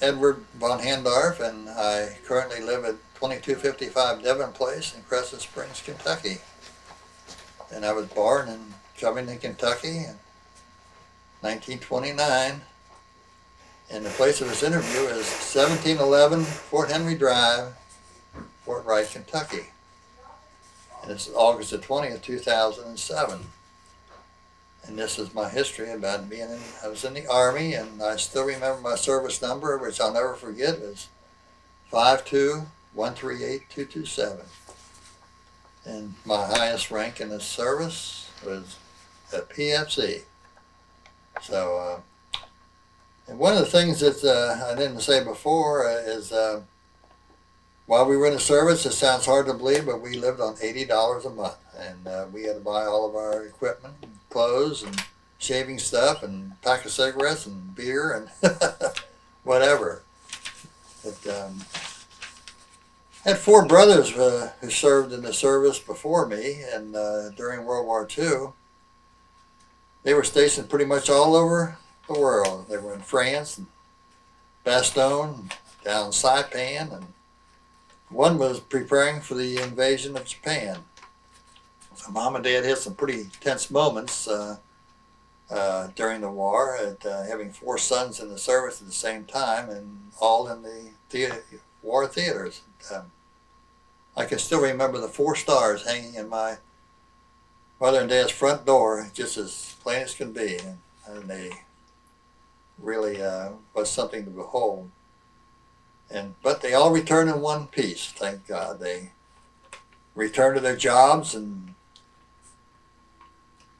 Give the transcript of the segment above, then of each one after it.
Edward von Handorf, and I currently live at 2255 Devon Place in Crescent Springs, Kentucky. And I was born in Covington, Kentucky in 1929. And the place of this interview is 1711 Fort Henry Drive, Fort Wright, Kentucky. And it's August the 20th, 2007. And this is my history about I was in the Army, and I still remember my service number, which I'll never forget. It was 52138-227. And my highest rank in the service was a PFC. So, and one of the things that I didn't say before is while we were in the service, it sounds hard to believe, but we lived on $80 a month. And we had to buy all of our equipment, and clothes, and shaving stuff, and a pack of cigarettes, and beer, and whatever. But, I had four brothers who served in the service before me, and during World War II, they were stationed pretty much all over the world. They were in France, and Bastogne, down Saipan, and one was preparing for the invasion of Japan. So Mom and Dad had some pretty tense moments during the war, at having four sons in the service at the same time, and all in the war theaters. I can still remember the 4 stars hanging in my mother and dad's front door, just as plain as can be, and they really was something to behold. But they all returned in one piece, thank God. They returned to their jobs, and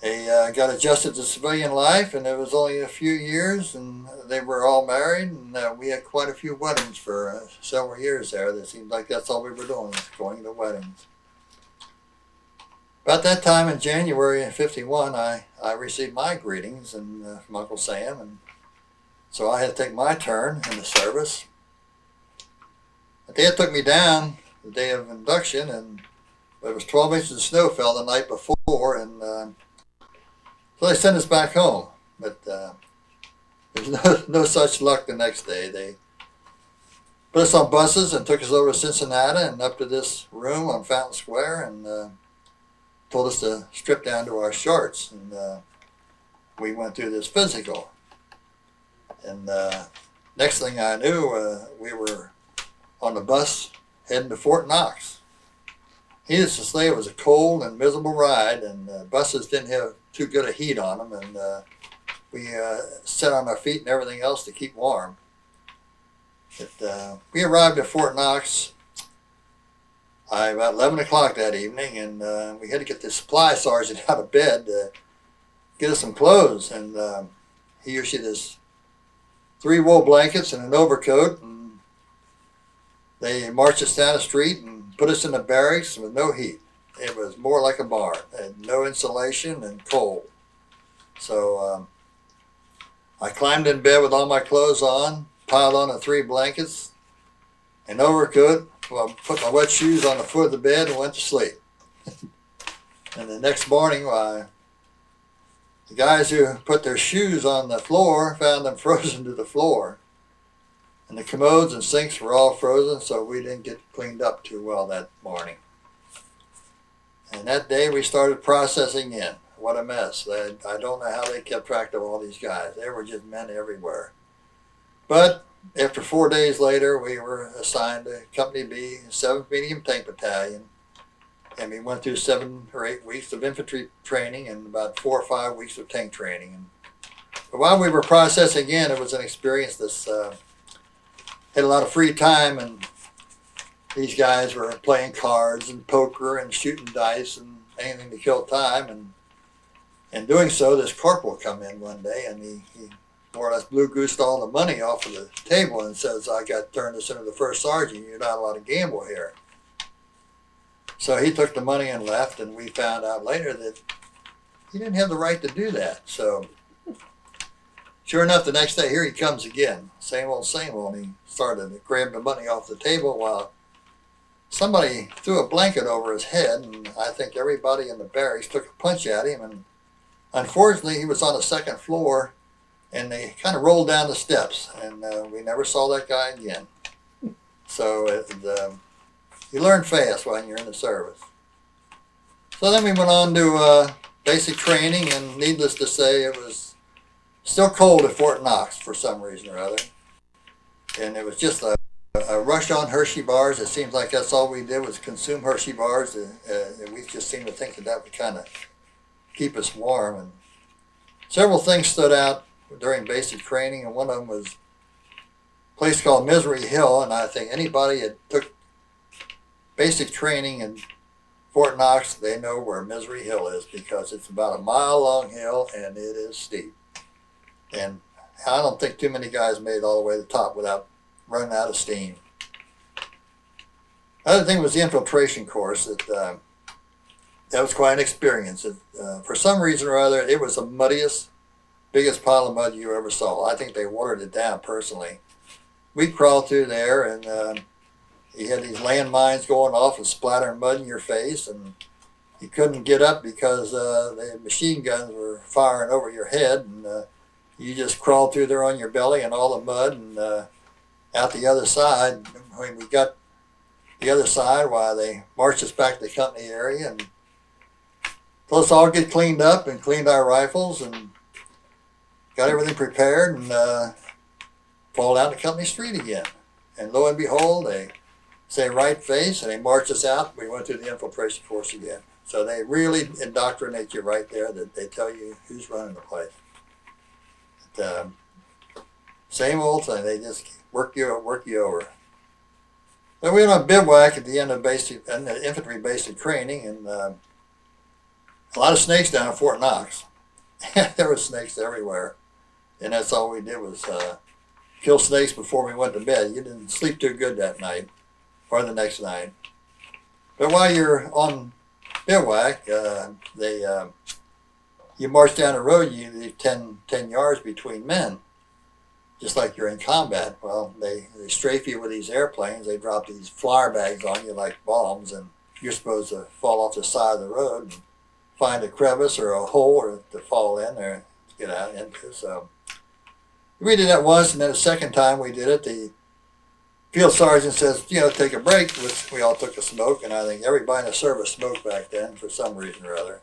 they got adjusted to civilian life, and it was only a few years, and they were all married, and we had quite a few weddings for several years there. It seemed like that's all we were doing, was going to weddings. About that time in January of '51, I received my greetings from Uncle Sam, and so I had to take my turn in the service. The dad took me down the day of induction, but it was 12 inches of snow fell the night before, and so they sent us back home. But there's no such luck the next day. They put us on buses and took us over to Cincinnati and up to this room on Fountain Square, and told us to strip down to our shorts. And we went through this physical. And next thing I knew, we were on the bus heading to Fort Knox. Needless to say, it was a cold and miserable ride, and buses didn't have too good a heat on them, and we sat on our feet and everything else to keep warm. But, we arrived at Fort Knox about 11 o'clock that evening, and we had to get the supply sergeant out of bed to get us some clothes, and he issued us 3 wool blankets and an overcoat, and they marched us down the street and put us in the barracks with no heat. It was more like a barn. It had no insulation and cold. So I climbed in bed with all my clothes on, piled on the 3 blankets, an overcoat, put my wet shoes on the foot of the bed, and went to sleep. And the next morning, the guys who put their shoes on the floor found them frozen to the floor. And the commodes and sinks were all frozen, so we didn't get cleaned up too well that morning. And that day we started processing in. What a mess. I don't know how they kept track of all these guys. They were just men everywhere. But after 4 days later, we were assigned to Company B, 7th Medium Tank Battalion. And we went through 7 or 8 weeks of infantry training and about 4 or 5 weeks of tank training. But while we were processing in, it was an experience that's had a lot of free time, and these guys were playing cards and poker and shooting dice and anything to kill time. And in doing so, this corporal come in one day, and he more or less blue goosed all the money off of the table and says, "I got turned this into the first sergeant. You're not allowed to gamble here." So he took the money and left, and we found out later that he didn't have the right to do that. So sure enough, the next day, here he comes again. Same old, same old. And he started to grab the money off the table while somebody threw a blanket over his head, and I think everybody in the barracks took a punch at him. And unfortunately, he was on the 2nd floor and they kind of rolled down the steps, and we never saw that guy again. So you learn fast when you're in the service. So then we went on to basic training, and needless to say, it was still cold at Fort Knox for some reason or other. And it was just a rush on Hershey bars. It seems like that's all we did was consume Hershey bars. And we just seemed to think that would kind of keep us warm. And several things stood out during basic training, and one of them was a place called Misery Hill. And I think anybody that took basic training in Fort Knox, they know where Misery Hill is, because it's about a mile-long hill and it is steep. And I don't think too many guys made it all the way to the top without running out of steam. Other thing was the infiltration course. That was quite an experience. For some reason or other, it was the muddiest, biggest pile of mud you ever saw. I think they watered it down personally. We crawled through there, and you had these landmines going off and splattering mud in your face, and you couldn't get up because the machine guns were firing over your head, and you just crawled through there on your belly and all the mud, and out the other side. When we got the other side, why they marched us back to the company area and let us all get cleaned up and cleaned our rifles and got everything prepared, and fall down the company street again. And lo and behold, they say right face, and they marched us out. We went through the infiltration course again. So they really indoctrinate you right there, that they tell you who's running the place. Same old thing. They just work you over. Then we went on bivouac at the end of infantry basic training, and a lot of snakes down at Fort Knox. There were snakes everywhere, and that's all we did was kill snakes before we went to bed. You didn't sleep too good that night or the next night. But while you're on bivouac, you march down the road, you leave 10 yards between men, just like you're in combat. Well, they strafe you with these airplanes. They drop these flour bags on you like bombs, and you're supposed to fall off the side of the road and find a crevice or a hole or to fall in there to get out into. So we did that once, and then the second time we did it, the field sergeant says, take a break. We all took a smoke, and I think everybody in the service smoked back then for some reason or other.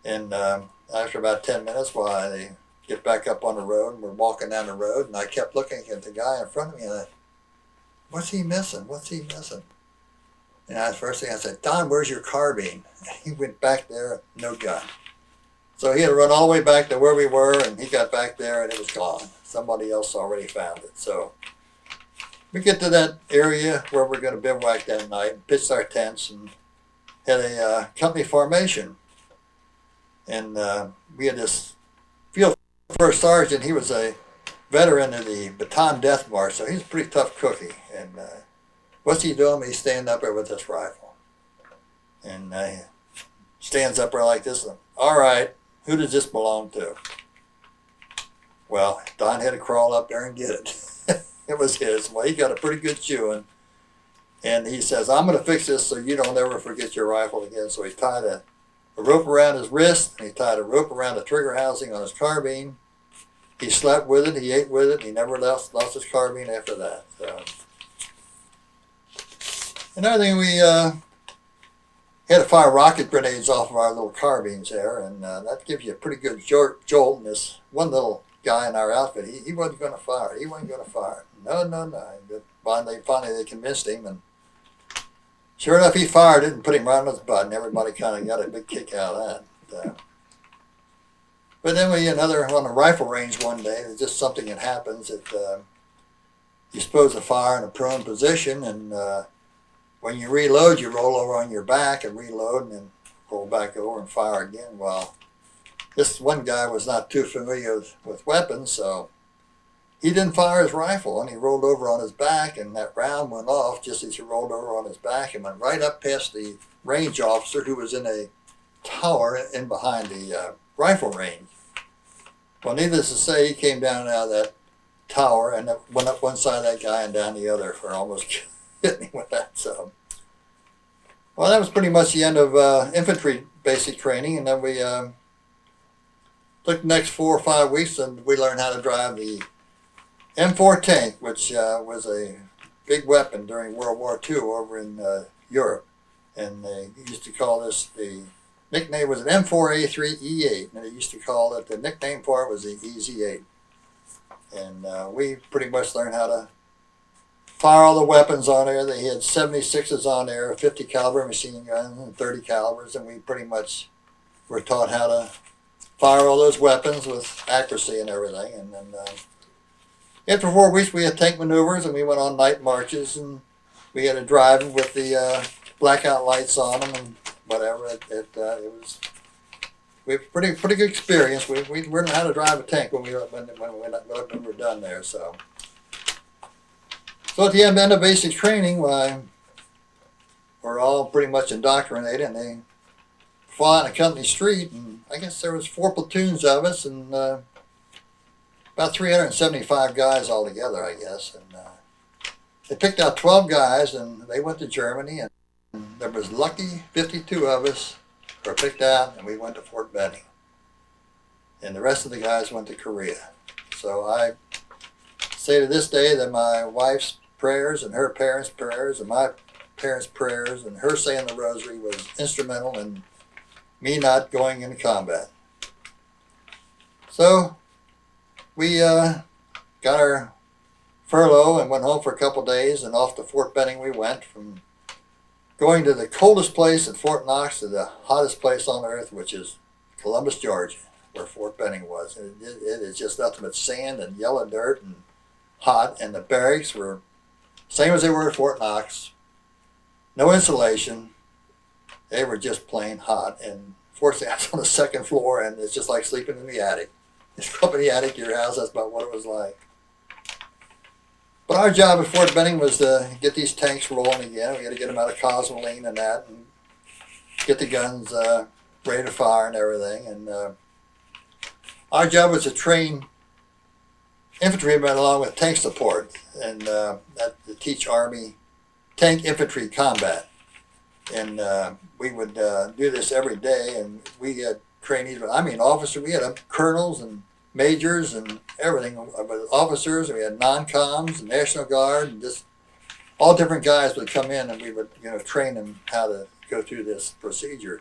And after about 10 minutes, while they get back up on the road, and we're walking down the road, and I kept looking at the guy in front of me, and I, what's he missing? And the first thing I said, Don, where's your carbine? He went back there, no gun. So he had to run all the way back to where we were, and he got back there, and it was gone. Somebody else already found it. So we get to that area where we're going to bivouac that night, and pitched our tents, and had a company formation. And we had this field first sergeant. He was a veteran of the Battalion Death March, so he's a pretty tough cookie. And what's he doing? He's standing up there with this rifle. And stands up there like this. And, all right, who does this belong to? Well, Don had to crawl up there and get it. It was his. Well, he got a pretty good chewing. And he says, I'm going to fix this so you don't ever forget your rifle again. So he tied a rope around his wrist, and he tied a rope around the trigger housing on his carbine. He slept with it, he ate with it, and he never lost his carbine after that. Another thing, we had to fire rocket grenades off of our little carbines there, and that gives you a pretty good jolt. And this one little guy in our outfit, he wasn't going to fire. No. Finally they convinced him, and sure enough, he fired it and put him right on his butt, and everybody kind of got a big kick out of that. But then we on a rifle range one day. It's just something that happens that you're supposed to fire in a prone position, and when you reload, you roll over on your back and reload, and then roll back over and fire again. Well, this one guy was not too familiar with weapons, so he didn't fire his rifle, and he rolled over on his back, and that round went off just as he rolled over on his back and went right up past the range officer who was in a tower in behind the rifle range. Well, needless to say, he came down out of that tower and went up one side of that guy and down the other for almost hitting me with that. So, well, that was pretty much the end of infantry basic training, and then we took the next 4 or 5 weeks, and we learned how to drive the M4 tank, which was a big weapon during World War II over in Europe. And they used to call this, the nickname was an M4A3E8, and they used to call it, the nickname for it was the EZ8. And we pretty much learned how to fire all the weapons on there. They had 76s on there, 50 caliber machine guns, and 30 calibers, and we pretty much were taught how to fire all those weapons with accuracy and everything. And then after 4 weeks, we had tank maneuvers, and we went on night marches, and we had to drive with the blackout lights on them and whatever. It was pretty good experience. We learned how to drive a tank when we were done there. So at the end of basic training, we're all pretty much indoctrinated, and they fly on a company street, and I guess there was 4 platoons of us, and about 375 guys altogether, I guess. And they picked out 12 guys, and they went to Germany, and there was lucky 52 of us were picked out, and we went to Fort Benning. And the rest of the guys went to Korea. So I say to this day that my wife's prayers and her parents' prayers and my parents' prayers and her saying the rosary was instrumental in me not going into combat. So we got our furlough and went home for a couple days, and off to Fort Benning we went, from going to the coldest place at Fort Knox to the hottest place on earth, which is Columbus, Georgia, where Fort Benning was. It is just nothing but sand and yellow dirt and hot, and the barracks were same as they were at Fort Knox. No insulation. They were just plain hot. And fortunately, I was on the second floor, and it's just like sleeping in the attic. Just go up in the attic to your house, that's about what it was like. But our job at Fort Benning was to get these tanks rolling again. We had to get them out of Cosmoline and that, and get the guns ready to fire and everything. And our job was to train infantrymen along with tank support, and to teach Army tank infantry combat. And we would do this every day, and we had trainees, officers, we had colonels and majors and everything, officers, and we had non-coms and National Guard, and just all different guys would come in, and we would train them how to go through this procedure.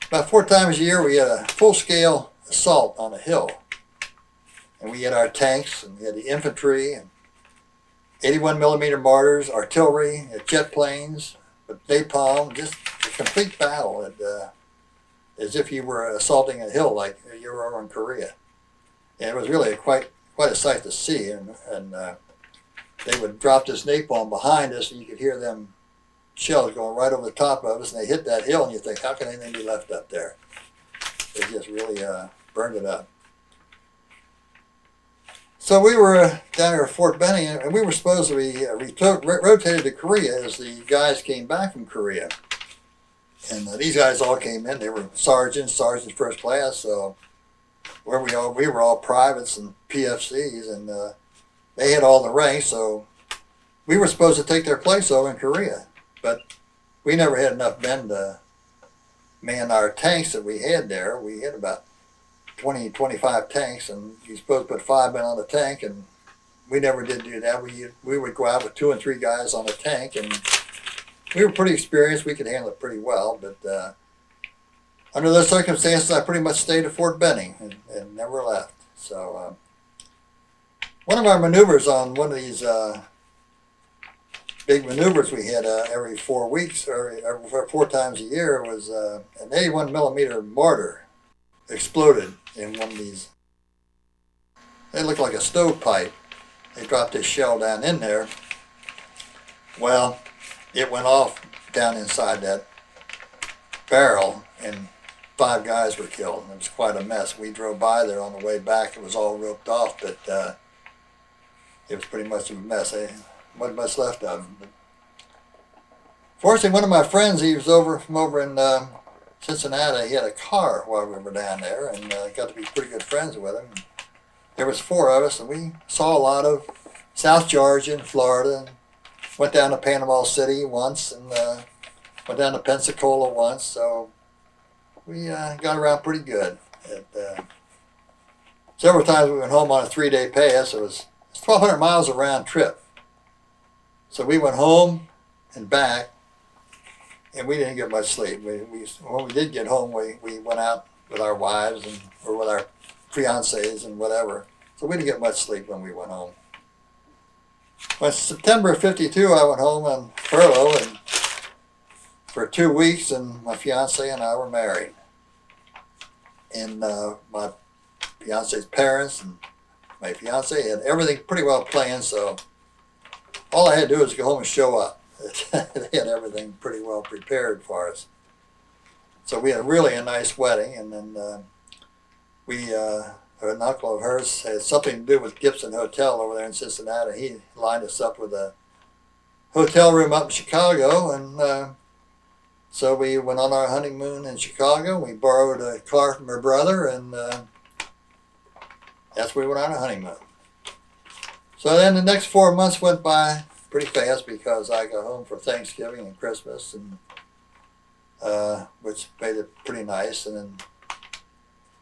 About 4 times a year we had a full-scale assault on a hill, and we had our tanks, and we had the infantry, and 81 millimeter mortars, artillery, jet planes, with napalm, just a complete battle, as if you were assaulting a hill like you were over in Korea. And it was really quite a sight to see. And they would drop this napalm behind us, and you could hear them shells going right over the top of us, and they hit that hill, and you think, how can anything be left up there? They just really burned it up. So we were down here at Fort Benning, and we were supposed to be rotated to Korea as the guys came back from Korea. And these guys all came in. They were sergeants first class, so we were all privates and PFCs, and they had all the ranks, so we were supposed to take their place over in Korea. But we never had enough men to man our tanks that we had there. We had about 20, 25 tanks, and you're supposed to put 5 men on the tank, and we never did do that. We would go out with 2 and 3 guys on the tank, and we were pretty experienced. We could handle it pretty well, but under those circumstances, I pretty much stayed at Fort Benning and never left. So one of our maneuvers on one of these big maneuvers we had every 4 weeks, or 4 times a year, was an 81 millimeter mortar exploded in one of these. They looked like a stovepipe. They dropped this shell down in there. Well, it went off down inside that barrel, and 5 guys were killed. It was quite a mess. We drove by there on the way back. It was all roped off, but it was pretty much a mess. There wasn't much left of them. But fortunately, one of my friends, he was from over in Cincinnati. He had a car while we were down there, and got to be pretty good friends with him. There was 4 of us, and we saw a lot of South Georgia and Florida, and went down to Panama City once, and went down to Pensacola once. So we got around pretty good. Several times we went home on a 3-day pass. It was 1,200 miles a round trip. So we went home and back, and we didn't get much sleep. When we did get home, we went out with our wives or with our fiancés and whatever. So we didn't get much sleep when we went home. When September of '52, I went home on furlough and for 2 weeks, and my fiancée and I were married. And my fiance's parents and my fiance had everything pretty well planned, so all I had to do was go home and show up. They had everything pretty well prepared for us. So we had really a nice wedding, and then an uncle of hers had something to do with Gibson Hotel over there in Cincinnati. He lined us up with a hotel room up in Chicago, and so we went on our honeymoon in Chicago. We borrowed a car from her brother, and that's where we went on our honeymoon. So then the next 4 months went by pretty fast because I got home for Thanksgiving and Christmas, and which made it pretty nice. And then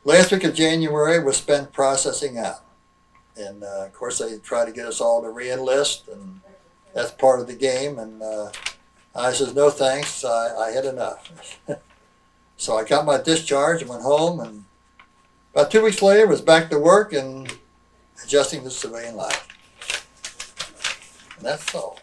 last week of January was spent processing out. And of course they tried to get us all to re-enlist, and that's part of the game. And I says, no thanks, I had enough. So I got my discharge and went home, and about 2 weeks later was back to work and adjusting to civilian life. And that's all.